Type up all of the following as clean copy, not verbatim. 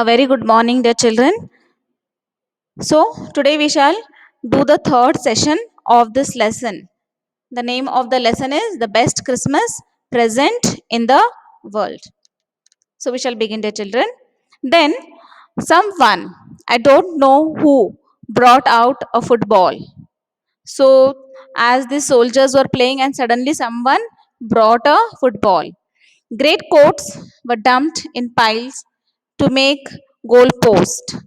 A very good morning, dear children. So, today we shall do the third session of this lesson. The name of the lesson is The Best Christmas Present in the World. So, we shall begin, dear children. Then, someone, I don't know who, brought out a football. So, as the soldiers were playing, and suddenly someone brought a football. Great coats were dumped in piles to make goalpost.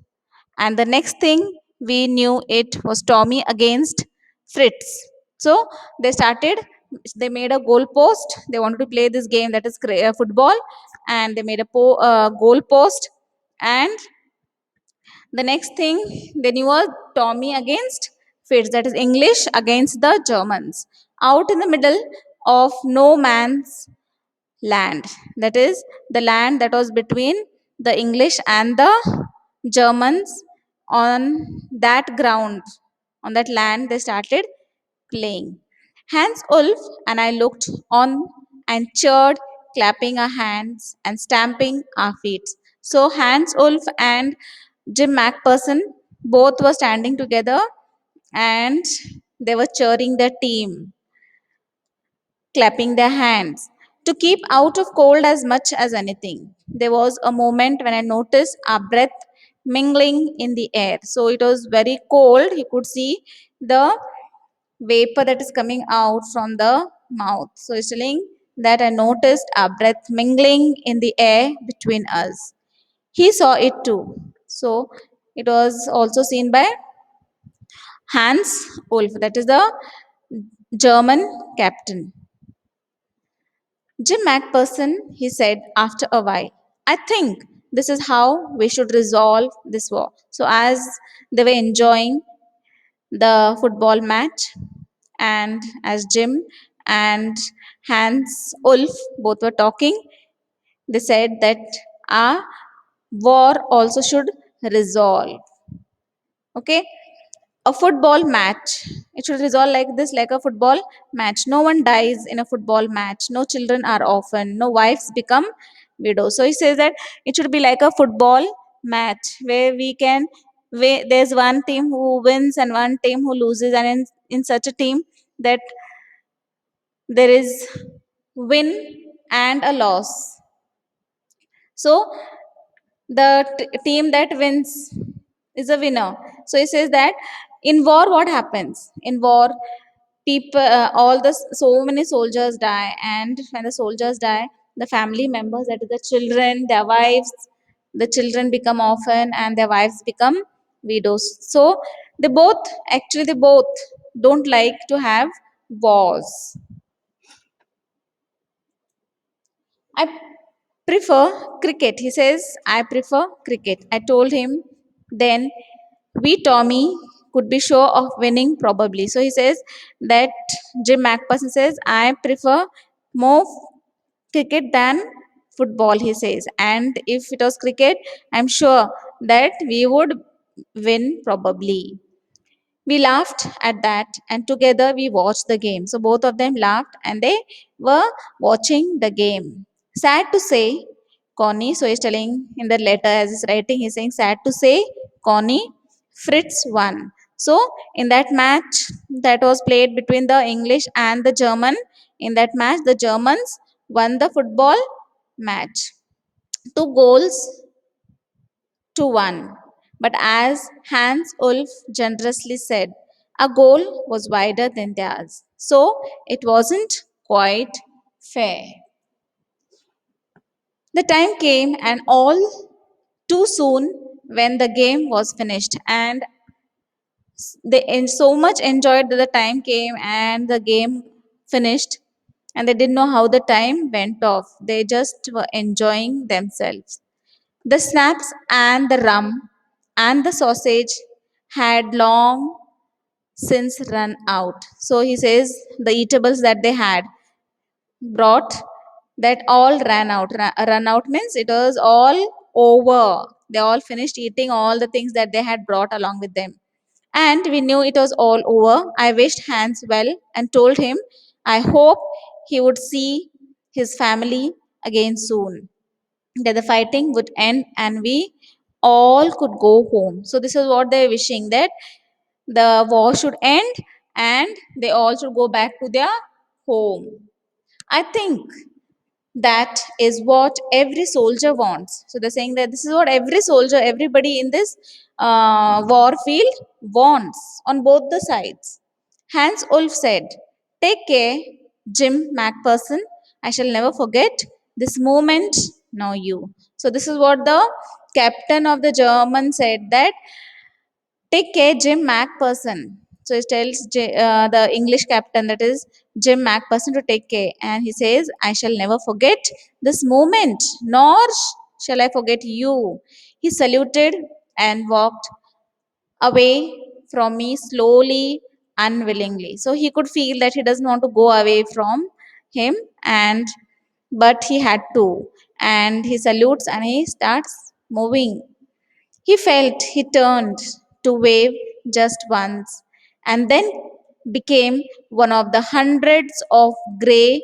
And the next thing we knew it was Tommy against Fritz. So they made a goal post. They wanted to play this game that is football, and they made a goal post. And the next thing they knew was Tommy against Fritz, that is English against the Germans, out in the middle of no man's land, that is the land that was between the English and the Germans. On that ground, on that land, they started playing Hans Ulf and I looked on and cheered, clapping our hands and stamping our feet. So Hans Ulf and Jim Macpherson both were standing together, and they were cheering their team, clapping their hands to keep out of cold as much as anything. There was a moment when I noticed our breath mingling in the air. So it was very cold. He could see the vapor that is coming out from the mouth. So it's telling that I noticed our breath mingling in the air between us. He saw it too. So it was also seen by Hans Wolf, that is the German captain. Jim Macpherson, he said after a while, I think this is how we should resolve this war. So, as they were enjoying the football match, and as Jim and Hans Ulf both were talking, they said that our war also should resolve. Okay, a football match, it should resolve like this, like a football match. No one dies in a football match, no children are orphaned, no wives become widows. So he says that it should be like a football match where there's one team who wins and one team who loses, and in such a team that there is win and a loss. So the team that wins is a winner. So he says that in war, what happens? In war, people, so many soldiers die, and when the soldiers die, the family members, that is the children, their wives, the children become orphan, and their wives become widows. So they both don't like to have wars. I prefer cricket. He says, I prefer cricket. I told him then Tommy, could be sure of winning probably. So he says that Jim Macpherson says, I prefer more cricket than football, he says. And if it was cricket, I'm sure that we would win probably. We laughed at that, and together we watched the game. So both of them laughed and they were watching the game. Sad to say, Connie, so he's telling in the letter as he's writing, he's saying, sad to say, Connie, Fritz won. So in that match that was played between the English and the German, in that match, the Germans won the football match. 2 goals to 1. But as Hans Ulf generously said, a goal was wider than theirs. So it wasn't quite fair. The time came, and all too soon, when the game was finished, and so much enjoyed that the time came and the game finished, and they didn't know how the time went off. They just were enjoying themselves. The snaps and the rum and the sausage had long since run out. So he says the eatables that they had brought, that all ran out. Run out means it was all over. They all finished eating all the things that they had brought along with them. And we knew it was all over. I wished Hans well and told him I hope he would see his family again soon, that the fighting would end and we all could go home. So this is what they're wishing, that the war should end and they all should go back to their home. I think that is what every soldier wants. So they're saying that this is what every soldier, everybody in this war field wants on both the sides. Hans Ulf said, "Take care, Jim Macpherson. I shall never forget this moment, nor you." So this is what the captain of the German said, that take care, Jim Macpherson. So he tells the English captain, that is Jim Macpherson, to take care. And he says, I shall never forget this moment, nor shall I forget you. He saluted and walked away from me slowly, unwillingly. So he could feel that he doesn't want to go away from him, and but he had to. And he salutes and he starts moving. He felt he turned to wave just once and then became one of the hundreds of grey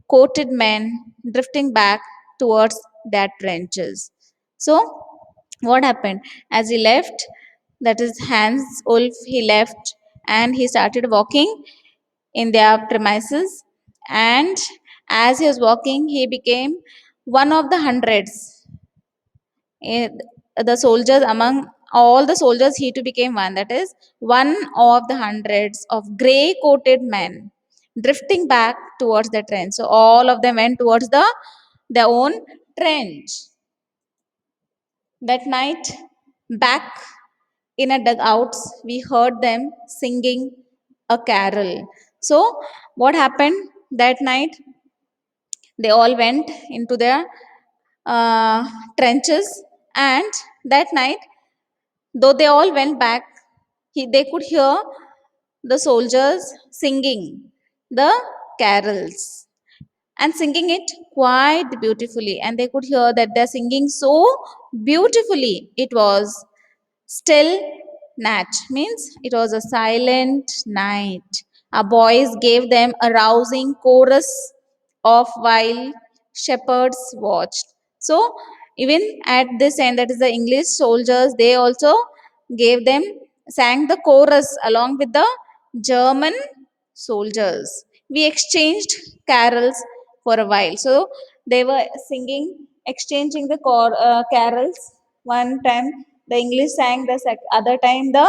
coated men drifting back towards their trenches. So, what happened? As he left, that is Hans Ulf, he left and he started walking in their premises. And as he was walking, he became one of the hundreds, eh, the soldiers, among all the soldiers he too became one, that is one of the hundreds of grey coated men drifting back towards the trench. So all of them went towards their own trench. That night, back in a dugouts, we heard them singing a carol. So what happened that night? They all went into their trenches, and that night, though they all went back, they could hear the soldiers singing the carols and singing it quite beautifully. And they could hear that they're singing so beautifully. It was still night, means it was a silent night. Our boys gave them a rousing chorus of while shepherds watched. So even at this end, that is the English soldiers, they also gave them, sang the chorus along with the German soldiers. We exchanged carols for a while. So they were singing, exchanging the carols. One time the English sang, the other time the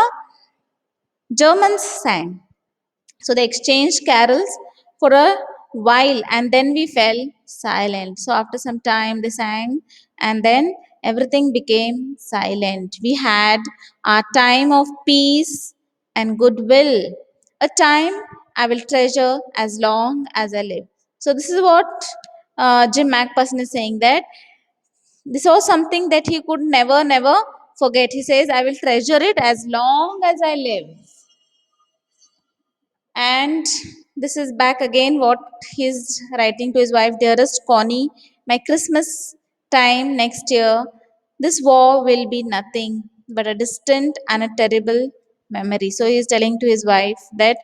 Germans sang. So they exchanged carols for a while and then we fell silent. So after some time they sang and then everything became silent. We had our time of peace and goodwill, a time I will treasure as long as I live. So this is what Jim Macpherson is saying, that this was something that he could never forget. He says, I will treasure it as long as I live. And this is back again what he's writing to his wife, dearest Connie, my Christmas time next year, this war will be nothing but a distant and a terrible memory. So he's telling to his wife that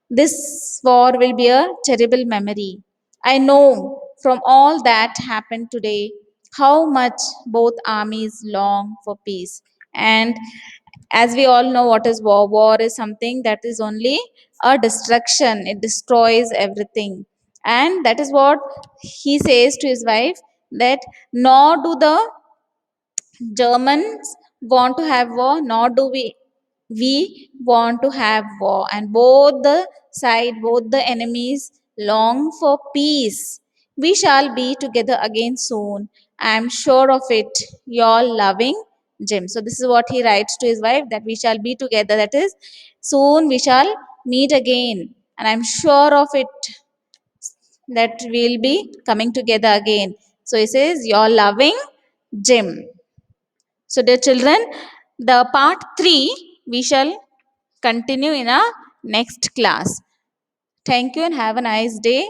this war will be a terrible memory. I know from all that happened today how much both armies long for peace. And as we all know, what is war? War is something that is only a destruction, it destroys everything. And that is what he says to his wife, that nor do the Germans want to have war, nor do we want to have war. And both the side, both the enemies long for peace. We shall be together again soon. I am sure of it. Your loving Jim. So this is what he writes to his wife, that we shall be together. That is, soon we shall meet again. And I'm sure of it that we'll be coming together again. So he says, your loving Jim. So, dear children, the part 3 we shall continue in our next class. Thank you and have a nice day.